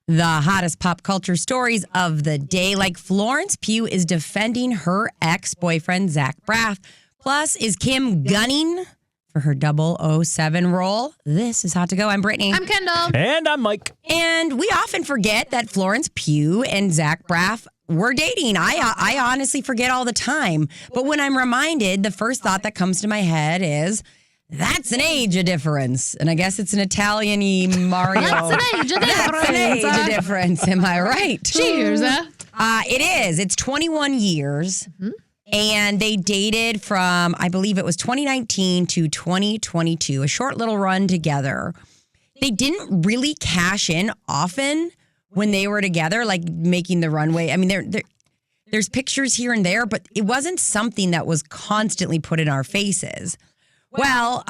the hottest pop culture stories of the day. Like Florence Pugh is defending her ex-boyfriend, Zach Braff. Plus, is Kim gunning for her 007 role? This is Hot to Go. I'm Brittany. I'm Kendall. And I'm Mike. And we often forget that Florence Pugh and Zach Braff were dating. I honestly forget all the time. But when I'm reminded, the first thought that comes to my head is, that's an age difference. And I guess it's an Italian-y Mario. That's an age difference. That's an age difference. Am I right? Cheers. It is. It's 21 years. Mm-hmm. And they dated from, I believe it was 2019 to 2022, a short little run together. They didn't really cash in often when they were together, like making the runway. I mean, there's pictures here and there, but it wasn't something that was constantly put in our faces. Well,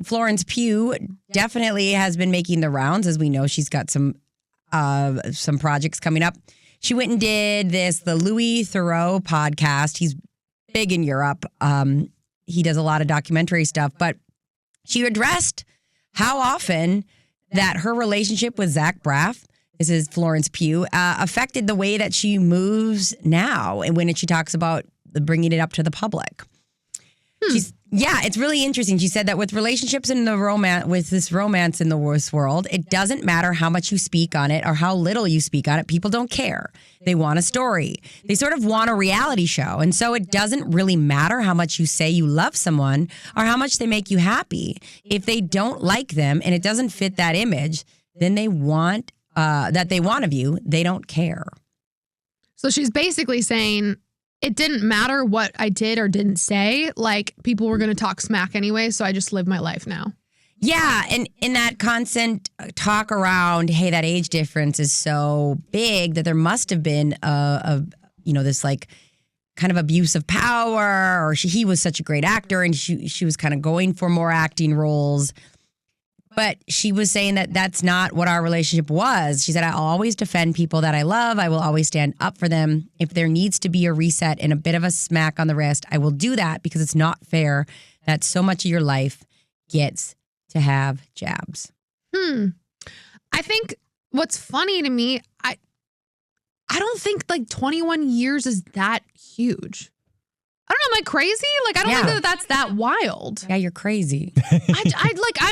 Florence Pugh definitely has been making the rounds. As we know, she's got some projects coming up. She went and did the Louis Theroux podcast. He's big in Europe. He does a lot of documentary stuff, but she addressed how often that her relationship with Zach Braff, this is Florence Pugh, affected the way that she moves now, and when she talks about bringing it up to the public. It's really interesting. She said that with relationships in the romance in the world, it doesn't matter how much you speak on it or how little you speak on it. People don't care. They want a story. They sort of want a reality show. And so it doesn't really matter how much you say you love someone or how much they make you happy. If they don't like them and it doesn't fit that image, then they want that they want of you. They don't care. So she's basically saying, it didn't matter what I did or didn't say. Like, people were going to talk smack anyway, so I just live my life now. Yeah, and in that constant talk around, hey, that age difference is so big that there must have been this like kind of abuse of power, or he was such a great actor and she was kind of going for more acting roles. But she was saying that that's not what our relationship was. She said, I'll always defend people that I love. I will always stand up for them. If there needs to be a reset and a bit of a smack on the wrist, I will do that because it's not fair that so much of your life gets to have jabs. I think what's funny to me, I don't think like 21 years is that huge. I don't know. Am I crazy? Like, I don't think that's that wild. Yeah, you're crazy.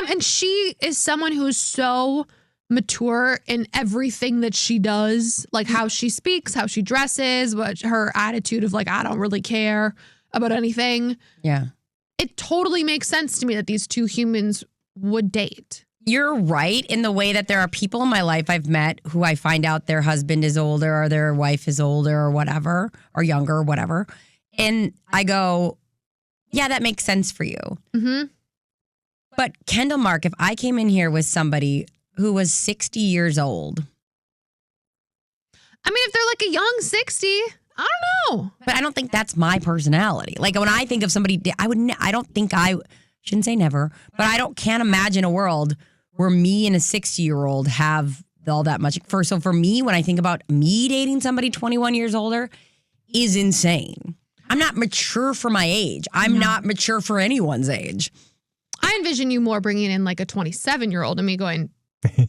And she is someone who is so mature in everything that she does, like how she speaks, how she dresses, what her attitude of like, I don't really care about anything. Yeah. It totally makes sense to me that these two humans would date. You're right in the way that there are people in my life I've met who I find out their husband is older or their wife is older or whatever, or younger or whatever. And I go, yeah, that makes sense for you. Mm-hmm. But Kendall, Mark, if I came in here with somebody who was 60 years old. I mean, if they're like a young 60, I don't know. But I don't think that's my personality. Like when I think of somebody, shouldn't say never, but can't imagine a world where me and a 60-year-old have all that much. So for me, when I think about me dating somebody 21 years older, is insane. I'm not mature for my age. I'm not mature for anyone's age. I envision you more bringing in like a 27-year-old and me going,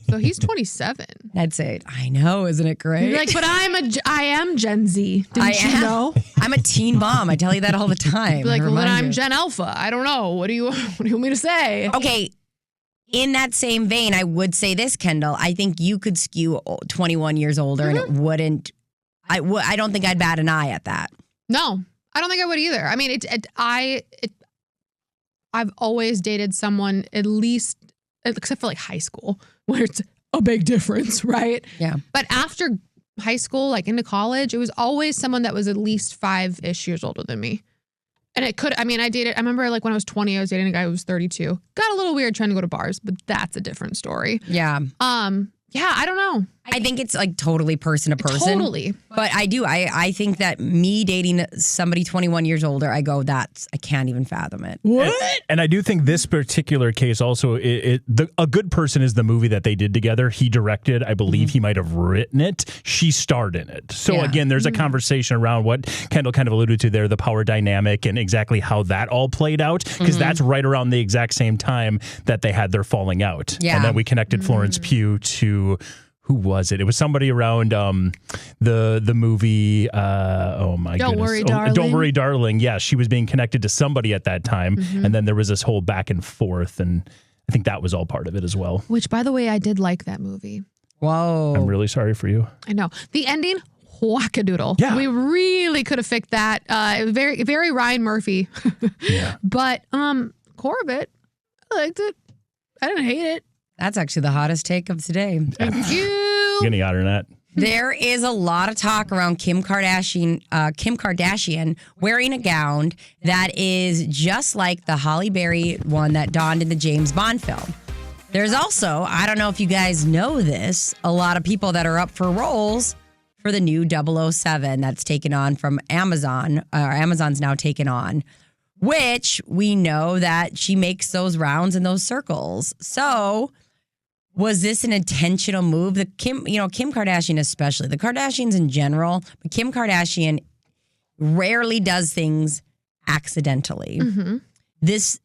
so he's 27. I'd say, I know, isn't it great? You're like, but I am Gen Z. Didn't you know? I'm a teen mom. I tell you that all the time. Like, well, then I'm Gen Alpha. I don't know. What do you want me to say? Okay. In that same vein, I would say this, Kendall. I think you could skew 21 years older and it wouldn't. I don't think I'd bat an eye at that. No. I don't think I would either. I mean, I've always dated someone at least, except for like high school, where it's a big difference, right? Yeah. But after high school, like into college, it was always someone that was at least 5-ish years older than me. And I remember like when I was 20, I was dating a guy who was 32. Got a little weird trying to go to bars, but that's a different story. Yeah. Yeah, I don't know. I think it's like totally person to person. Totally. But I think that me dating somebody 21 years older, I can't even fathom it. What? And I do think this particular case also, A Good Person is the movie that they did together. He directed, I believe he might have written it. She starred in it. So again, there's a conversation around what Kendall kind of alluded to there, the power dynamic and exactly how that all played out. Because that's right around the exact same time that they had their falling out. Yeah. And then we connected Florence Pugh to who was it? It was somebody around the movie. Oh my goodness! Worry, Darling. Don't Worry, Darling. Yeah, she was being connected to somebody at that time, and then there was this whole back and forth, and I think that was all part of it as well. Which, by the way, I did like that movie. Whoa! I'm really sorry for you. I know the ending. Wackadoodle. Yeah. We really could have fixed that. Very, very Ryan Murphy. Yeah. But Corbett, I liked it. I didn't hate it. That's actually the hottest take of today. Thank you. Getting hotter than that. There is a lot of talk around Kim Kardashian wearing a gown that is just like the Halle Berry one that donned in the James Bond film. There's also, I don't know if you guys know this, a lot of people that are up for roles for the new 007 that's taken on from Amazon, or Amazon's now taken on, which we know that she makes those rounds in those circles. So was this an intentional move? Kim Kardashian especially, the Kardashians in general, but Kim Kardashian rarely does things accidentally. Is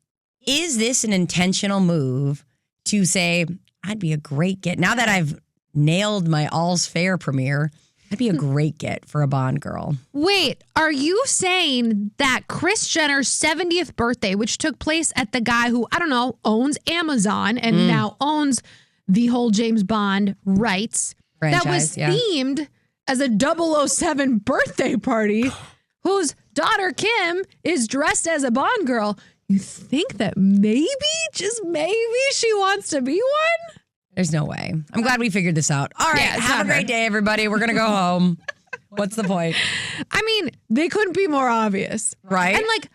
this an intentional move to say, I'd be a great get, now that I've nailed my All's Fair premiere, I'd be a great get for a Bond girl. Wait, are you saying that Kris Jenner's 70th birthday, which took place at the guy who, I don't know, owns Amazon and now owns the whole James Bond rights, franchise, that was themed as a 007 birthday party, whose daughter Kim is dressed as a Bond girl, you think that maybe, just maybe, she wants to be one? There's no way. I'm glad we figured this out. All right, Yeah, have a great day, everybody. We're going to go home. What's the point? I mean, they couldn't be more obvious. Right? And like,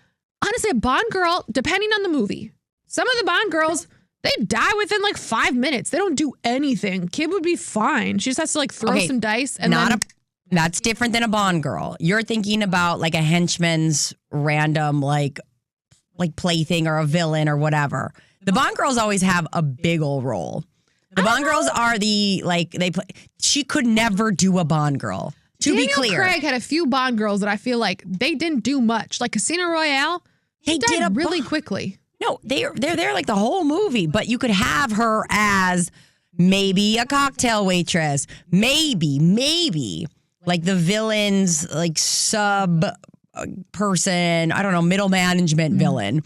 honestly, a Bond girl, depending on the movie, some of the Bond girls, they die within like 5 minutes. They don't do anything. Kim would be fine. She just has to like throw some dice. And that's different than a Bond girl. You're thinking about like a henchman's random like plaything or a villain or whatever. The Bond girls always have a big old role. The Bond girls are she could never do a Bond girl. To be clear. Craig had a few Bond girls that I feel like they didn't do much. Like Casino Royale, they died really quickly. No, they're there like the whole movie, but you could have her as maybe a cocktail waitress, maybe like the villain's like sub person, I don't know, middle management villain.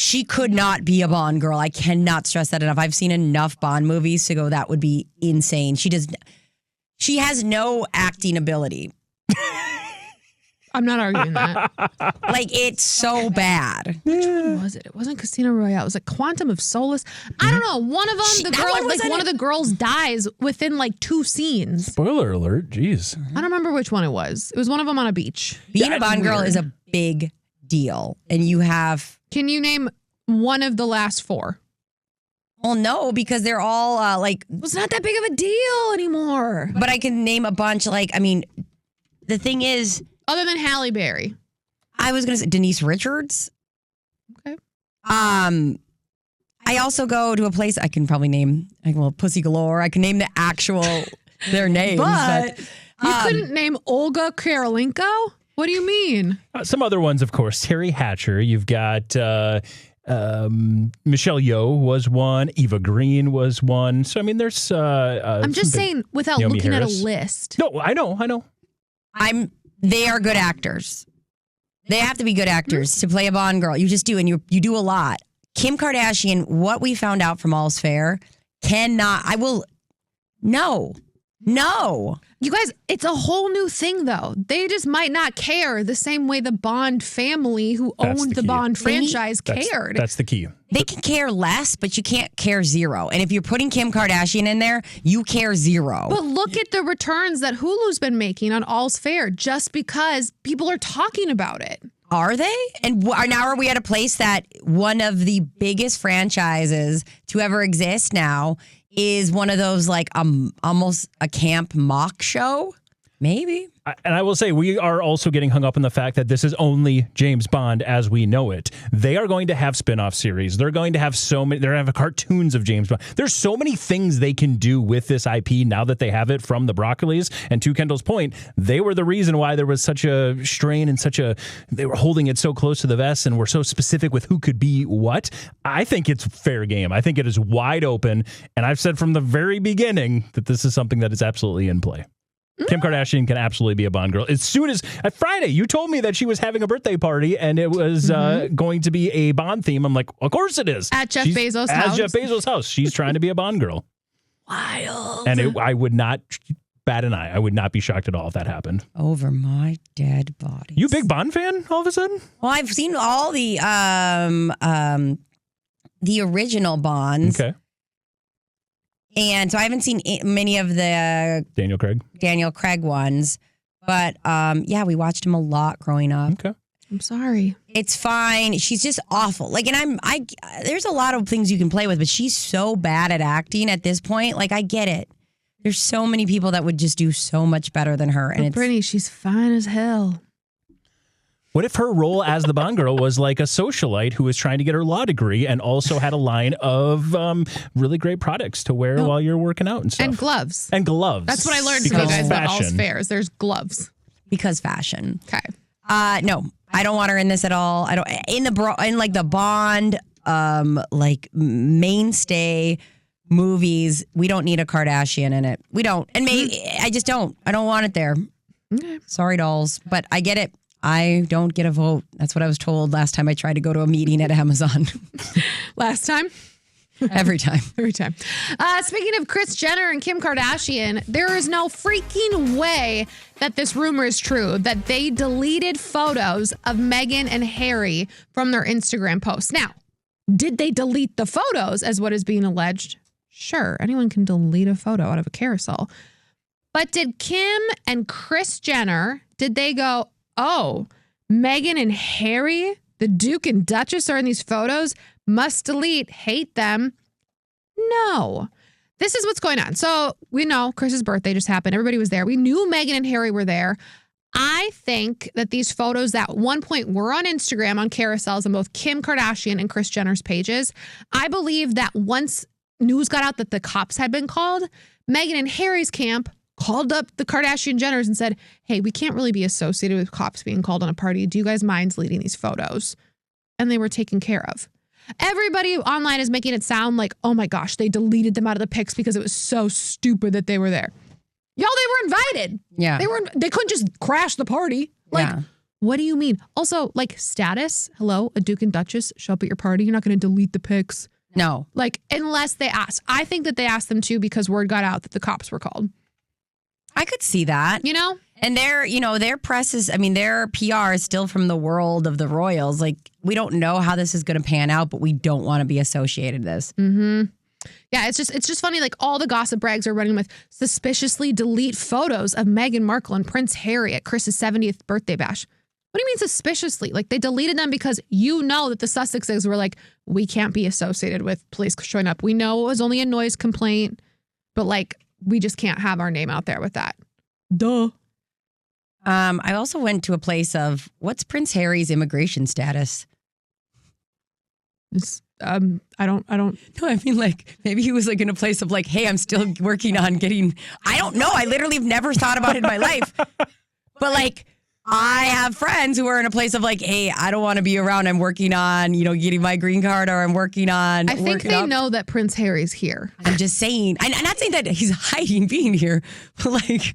She could not be a Bond girl. I cannot stress that enough. I've seen enough Bond movies to go, that would be insane. She has no acting ability. I'm not arguing that. Like, it's so bad. Which one was it? It wasn't Casino Royale. It was like Quantum of Solace. I don't know. One of them, one of the girls dies within like 2 scenes. Spoiler alert. Jeez. I don't remember which one it was. It was one of them on a beach. Being a Bond girl is a big deal. And you have... Can you name one of the last 4? Well, no, because they're all it's not that big of a deal anymore. But I can name a bunch. Like, I mean, the thing is, other than Halle Berry, I was gonna say Denise Richards. Okay. I also go to a place I can probably name. Pussy Galore. I can name the actual their names, but you couldn't name Olga Kurylenko. What do you mean? Some other ones, of course. Terry Hatcher. You've got Michelle Yeoh was one. Eva Green was one. So, I mean, there's... I'm just saying, without Naomi looking Harris. at a list. No, I know. They are good actors. They have to be good actors to play a Bond girl. You just do, and you do a lot. Kim Kardashian, what we found out from All's Fair, no. You guys, it's a whole new thing, though. They just might not care the same way the Bond family who owned the Bond franchise cared. That's the key. They can care less, but you can't care zero. And if you're putting Kim Kardashian in there, you care zero. But look at the returns that Hulu's been making on All's Fair just because people are talking about it. Are they? And now are we at a place that one of the biggest franchises to ever exist now is one of those like almost a camp mock show? Maybe. And I will say, we are also getting hung up on the fact that this is only James Bond as we know it. They are going to have spin-off series. They're going to have they're going to have cartoons of James Bond. There's so many things they can do with this IP now that they have it from the Broccolis. And to Kendall's point, they were the reason why there was such a strain and they were holding it so close to the vest and were so specific with who could be what. I think it's fair game. I think it is wide open. And I've said from the very beginning that this is something that is absolutely in play. Kim Kardashian can absolutely be a Bond girl. As soon as Friday, you told me that she was having a birthday party and it was going to be a Bond theme. I'm like, of course it is. At Jeff Bezos' house. At Jeff Bezos' house. She's trying to be a Bond girl. Wild. And I would not bat an eye. I would not be shocked at all if that happened. Over my dead body. You a big Bond fan all of a sudden? Well, I've seen all the original Bonds. Okay. And so I haven't seen many of the Daniel Craig ones, but yeah, we watched him a lot growing up. Okay. I'm sorry. It's fine. She's just awful. Like, and there's a lot of things you can play with, but she's so bad at acting at this point. Like, I get it. There's so many people that would just do so much better than her. And Brittany, she's fine as hell. What if her role as the Bond girl was like a socialite who was trying to get her law degree and also had a line of really great products to wear while you're working out and stuff? And gloves. And gloves. That's what I learned from you guys about All's Fairs. There's gloves. Because fashion. Okay. No, I don't want her in this at all. I don't in the Bond like mainstay movies. We don't need a Kardashian in it. We don't. And I just don't. I don't want it there. Okay. Sorry, dolls, but I get it. I don't get a vote. That's what I was told last time I tried to go to a meeting at Amazon. Last time? Every time. Every time. Speaking of Kris Jenner and Kim Kardashian, there is no freaking way that this rumor is true, that they deleted photos of Meghan and Harry from their Instagram posts. Now, did they delete the photos as what is being alleged? Sure, anyone can delete a photo out of a carousel. But did Kim and Kris Jenner, did they go, oh, Meghan and Harry, the Duke and Duchess are in these photos, must delete, hate them? No. This is what's going on. So we know Kris's birthday just happened. Everybody was there. We knew Meghan and Harry were there. I think that these photos that at one point were on Instagram on carousels on both Kim Kardashian and Kris Jenner's pages, I believe that once news got out that the cops had been called, Meghan and Harry's camp called up the Kardashian Jenners and said, hey, we can't really be associated with cops being called on a party. Do you guys mind deleting these photos? And they were taken care of. Everybody online is making it sound like, oh my gosh, they deleted them out of the pics because it was so stupid that they were there. Y'all, they were invited. Yeah. They couldn't just crash the party. Like, what do you mean? Also, like, status, hello, a Duke and Duchess show up at your party. You're not going to delete the pics. No. Like, unless they asked. I think that they asked them to because word got out that the cops were called. I could see that. You know? And their press is, their PR is still from the world of the royals. Like, we don't know how this is going to pan out, but we don't want to be associated with this. Mm-hmm. Yeah, it's just funny. Like, all the gossip brags are running with suspiciously delete photos of Meghan Markle and Prince Harry at Chris's 70th birthday bash. What do you mean suspiciously? Like, they deleted them because you know that the Sussexes were like, we can't be associated with police showing up. We know it was only a noise complaint, but like, we just can't have our name out there with that. Duh. I also went to a place of, what's Prince Harry's immigration status? It's, I don't. No, I mean, like, maybe he was like in a place of like, hey, I'm still working on getting, I don't know. I literally have never thought about it in my life. But like, I have friends who are in a place of like, hey, I don't want to be around. I'm working on, getting my green card, or I'm working on. I think they know that Prince Harry's here. I'm just saying, I'm not saying that he's hiding being here, but like.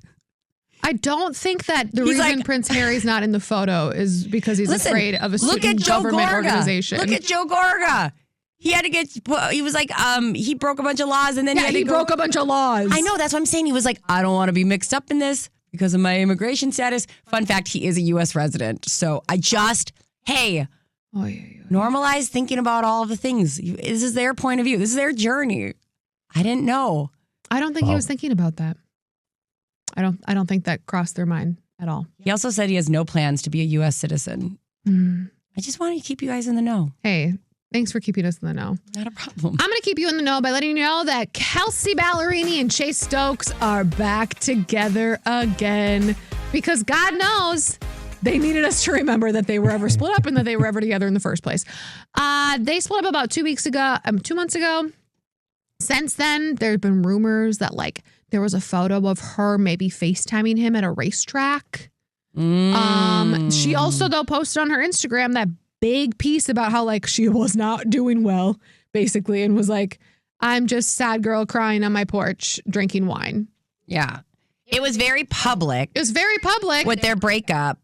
I don't think that the reason Prince Harry's not in the photo is because he's afraid of a student government organization. Look at Joe Gorga. He had to he was like, he broke a bunch of laws and then he broke a bunch of laws. I know, that's what I'm saying. He was like, I don't want to be mixed up in this because of my immigration status. Fun fact, he is a U.S. resident. So normalize thinking about all of the things. This is their point of view. This is their journey. I didn't know. I don't think he was thinking about that. I don't think that crossed their mind at all. He also said he has no plans to be a U.S. citizen. I just wanted to keep you guys in the know. Hey, Thanks for keeping us in the know. Not a problem. I'm going to keep you in the know by letting you know that Kelsey Ballerini and Chase Stokes are back together again. Because God knows they needed us to remember that they were ever split up and that they were ever together in the first place. They split up about 2 months ago. Since then, there have been rumors that like there was a photo of her maybe FaceTiming him at a racetrack. She also, though, posted on her Instagram that big piece about how like she was not doing well, basically, and was like, I'm just sad girl crying on my porch drinking wine. Yeah. It was very public. It was very public. With their breakup.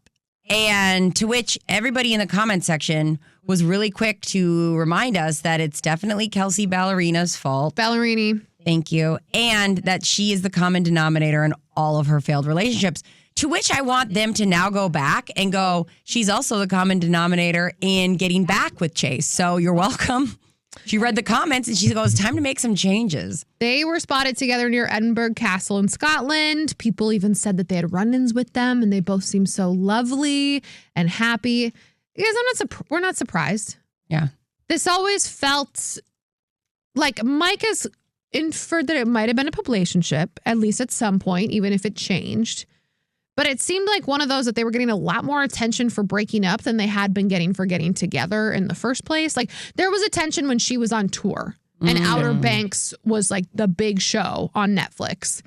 And to which everybody in the comment section was really quick to remind us that it's definitely Kelsey Ballerina's fault. Ballerini. Thank you. And that she is the common denominator in all of her failed relationships. To which I want them to now go back and go, she's also the common denominator in getting back with Chase. So you're welcome. She read the comments and she goes, time to make some changes. They were spotted together near Edinburgh Castle in Scotland. People even said that they had run-ins with them and they both seemed so lovely and happy. Because we're not surprised. Yeah. This always felt like Mike has inferred that it might have been a publicationship, at least at some point, even if it changed. But it seemed like one of those that they were getting a lot more attention for breaking up than they had been getting for getting together in the first place. Like there was attention when she was on tour and Outer Banks was like the big show on Netflix.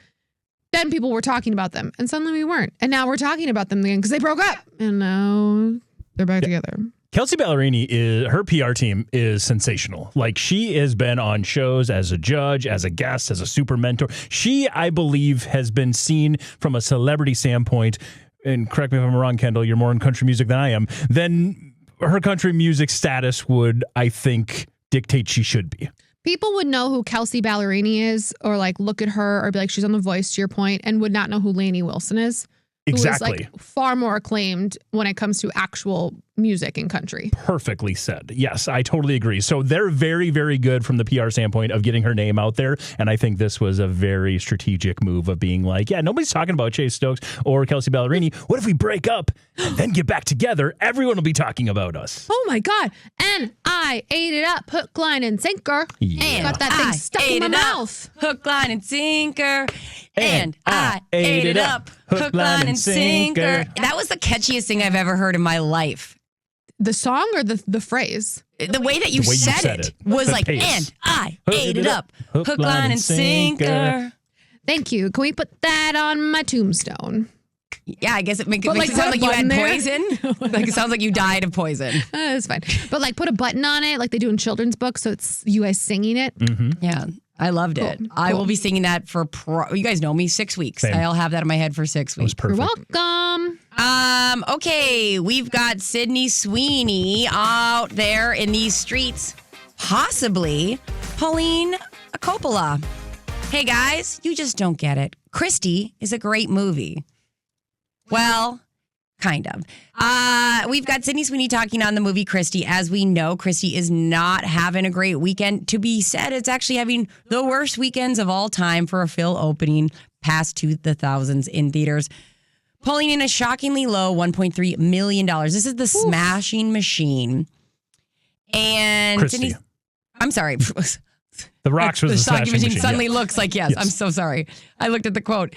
Then people were talking about them and suddenly we weren't. And now we're talking about them again because they broke up and now they're back together. Kelsey Ballerini, her PR team is sensational. Like she has been on shows as a judge, as a guest, as a super mentor. She, I believe, has been seen from a celebrity standpoint, and correct me if I'm wrong, Kendall, you're more in country music than I am, then her country music status would, I think, dictate she should be. People would know who Kelsey Ballerini is or like look at her or be like, she's on The Voice, to your point, and would not know who Lainey Wilson is. Exactly. Who is like far more acclaimed when it comes to actual music and country. Perfectly said. Yes, I totally agree. So they're very, very good from the PR standpoint of getting her name out there. And I think this was a very strategic move of being like, yeah, nobody's talking about Chase Stokes or Kelsey Ballerini. What if we break up and then get back together? Everyone will be talking about us. Oh my God. And I ate it up. Hook, line, and sinker. Yeah. Got that thing stuck in my mouth. Hook, line, and sinker. And I ate it up. Hook, line, and sinker. That was the catchiest thing I've ever heard in my life. The song or the phrase? The way that you said it was like, and I ate it up. Hook, line, and sinker. Thank you. Can we put that on my tombstone? Yeah, I guess it makes it sound like you had poison. Like it sounds like you died of poison. That's fine. But like put a button on it like they do in children's books so it's you guys singing it. Mm-hmm. Yeah. I loved it. Cool. I will be singing that for, you guys know me, 6 weeks. Same. I'll have that in my head for 6 weeks. That was perfect. You're welcome. Okay, we've got Sydney Sweeney out there in these streets, possibly Pauline Coppola. Hey guys, you just don't get it. Christy is a great movie. Well, kind of. We've got Sydney Sweeney talking on the movie Christy. As we know, Christy is not having a great weekend. To be said, it's actually having the worst weekends of all time for a film opening past to the thousands in theaters. Pulling in a shockingly low $1.3 million. This is the Smashing Machine. And Christy. I'm sorry. The Rocks was the Smashing Machine. Suddenly looks like yes. I'm so sorry. I looked at the quote.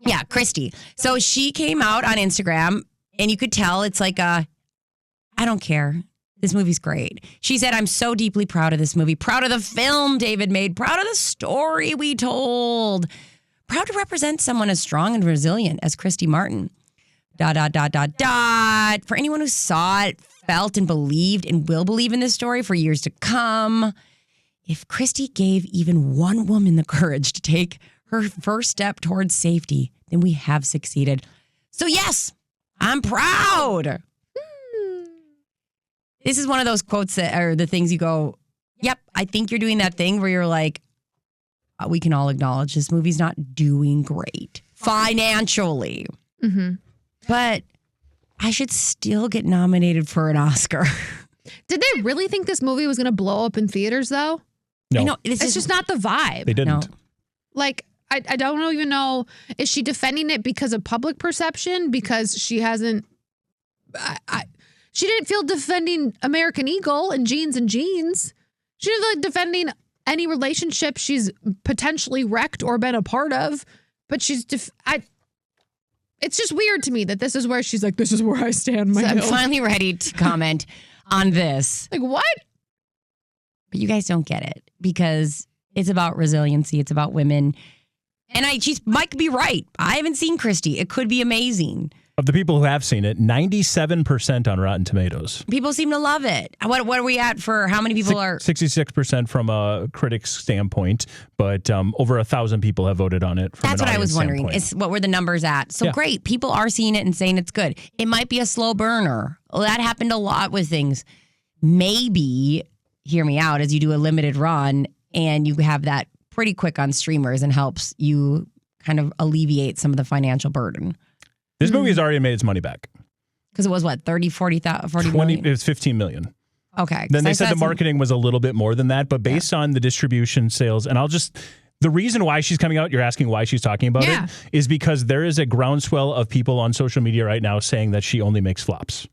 Yeah, Christy. So she came out on Instagram, and you could tell it's like I don't care. This movie's great. She said, I'm so deeply proud of this movie. Proud of the film David made. Proud of the story we told. Proud to represent someone as strong and resilient as Christy Martin. ... For anyone who saw it, felt, and believed and will believe in this story for years to come, if Christy gave even one woman the courage to take her first step towards safety, then we have succeeded. So yes, I'm proud. This is one of those quotes that are the things you go, yep, I think you're doing that thing where you're like, we can all acknowledge this movie's not doing great financially. Mm-hmm. But I should still get nominated for an Oscar. Did they really think this movie was going to blow up in theaters, though? No. I know, it's just not the vibe. They didn't. No. Like, I don't even know. Is she defending it because of public perception? Because she hasn't... She didn't feel defending American Eagle and jeans. She didn't feel like defending any relationship she's potentially wrecked or been a part of. But she's, it's just weird to me that this is where she's like, this is where I stand. I'm finally ready to comment on this. Like, what? But you guys don't get it because it's about resiliency. It's about women. And she might be right. I haven't seen Christy. It could be amazing. Of the people who have seen it, 97% on Rotten Tomatoes. People seem to love it. What are we at for how many people are? 66% from a critic's standpoint, but over 1,000 people have voted on it. From That's an what I was wondering. Standpoint. What were the numbers at? So great. People are seeing it and saying it's good. It might be a slow burner. Well, that happened a lot with things. Maybe, hear me out, as you do a limited run and you have that pretty quick on streamers and helps you kind of alleviate some of the financial burden. This movie has already made its money back. Because it was what, 40 million? million? It was 15 million. Okay. Then they said the marketing was a little bit more than that, but based on the distribution sales, and the reason why she's coming out, you're asking why she's talking about it, is because there is a groundswell of people on social media right now saying that she only makes flops.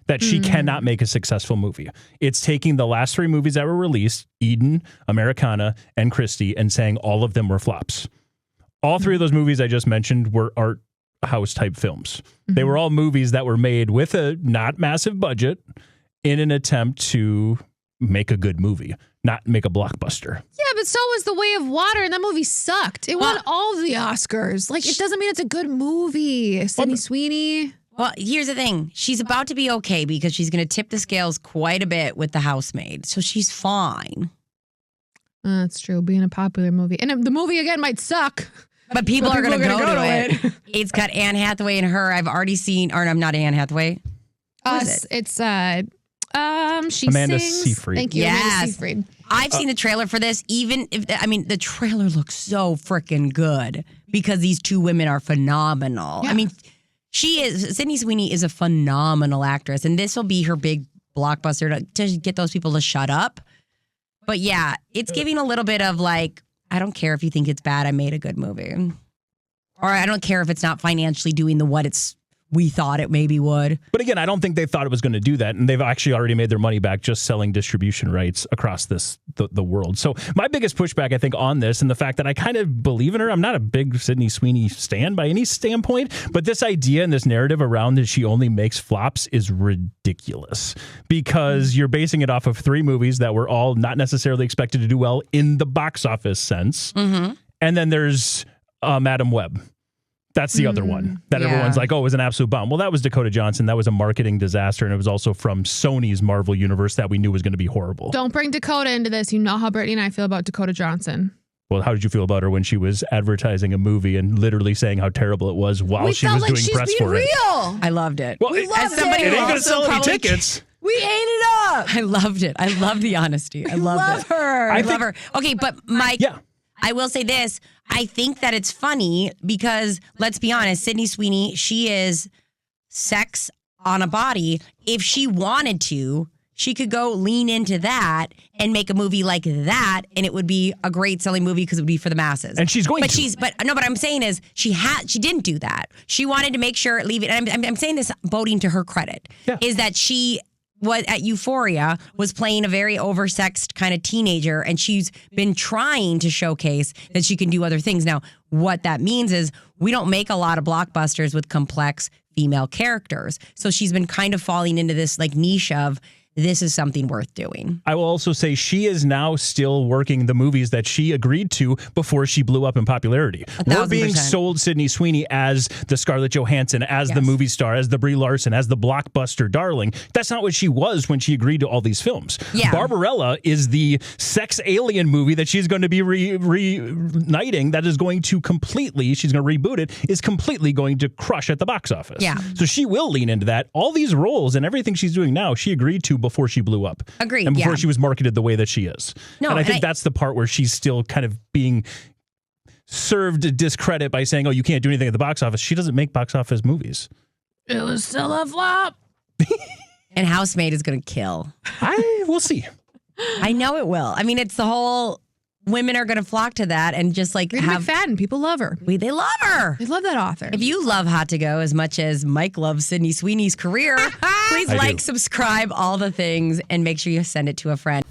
That she cannot make a successful movie. It's taking the last 3 movies that were released, Eden, Americana, and Christie, and saying all of them were flops. All 3 of those movies I just mentioned were art house type films. They were all movies that were made with a not massive budget in an attempt to make a good movie, not make a blockbuster. Yeah, but so was The Way of Water, and that movie sucked. It won all of the Oscars. Like, it doesn't mean it's a good movie. Sydney Sweeney. Well, here's the thing. She's about to be okay because she's going to tip the scales quite a bit with The Housemaid. So she's fine. That's true. Being a popular movie. And the movie, again, might suck. But people are going to go to it. It's got Anne Hathaway and her. I've already seen, or I'm not Anne Hathaway. Who is it? It's she Amanda sings. Seyfried. Thank you, Yes. Amanda Seyfried. I've seen the trailer for this. Even if, the trailer looks so freaking good because these 2 women are phenomenal. Yeah. I mean, Sydney Sweeney is a phenomenal actress, and this will be her big blockbuster to get those people to shut up. But yeah, it's giving a little bit of like, I don't care if you think it's bad, I made a good movie. Or I don't care if it's not financially doing we thought it maybe would. But again, I don't think they thought it was going to do that. And they've actually already made their money back just selling distribution rights across the world. So my biggest pushback, I think, on this and the fact that I kind of believe in her, I'm not a big Sydney Sweeney stan by any standpoint, but this idea and this narrative around that she only makes flops is ridiculous because you're basing it off of 3 movies that were all not necessarily expected to do well in the box office sense. Mm-hmm. And then there's Madam Web. That's the other one that everyone's like, oh, it was an absolute bomb. Well, that was Dakota Johnson. That was a marketing disaster. And it was also from Sony's Marvel Universe that we knew was going to be horrible. Don't bring Dakota into this. You know how Brittany and I feel about Dakota Johnson. Well, how did you feel about her when she was advertising a movie and literally saying how terrible it was while she was doing press for it? I loved it. Well, we loved it. It ain't going to sell any tickets. We ate it up. I loved it. I love the honesty. I love her. I love her. Okay, but Mike, I will say this. I think that it's funny because, let's be honest, Sydney Sweeney, she is sex on a body. If she wanted to, she could go lean into that and make a movie like that, and it would be a great selling movie because it would be for the masses. And she's going to. But what I'm saying is she didn't do that. She wanted to make sure, leave it. And I'm saying this voting to her credit, is that she was at Euphoria, was playing a very oversexed kind of teenager, and she's been trying to showcase that she can do other things. Now, what that means is we don't make a lot of blockbusters with complex female characters. So she's been kind of falling into this like niche of, this is something worth doing. I will also say she is now still working the movies that she agreed to before she blew up in popularity. We're being sold Sydney Sweeney as the Scarlett Johansson, as the movie star, as the Brie Larson, as the blockbuster darling. That's not what she was when she agreed to all these films. Yeah. Barbarella is the sex alien movie that she's going to be reuniting that is going to she's going to reboot it, is completely going to crush at the box office. Yeah. So she will lean into that. All these roles and everything she's doing now, she agreed to before she blew up. Agreed. And before she was marketed the way that she is. No, and I think that's the part where she's still kind of being served discredit by saying, oh, you can't do anything at the box office. She doesn't make box office movies. It was still a flop. And Housemaid is going to kill. We'll see. I know it will. I mean, it's the whole women are going to flock to that and just like Rita McFadden, people love her. They love her. They love that author. If you love Hot to Go as much as Mike loves Sydney Sweeney's career, please I like, do. subscribe, all the things, and make sure you send it to a friend.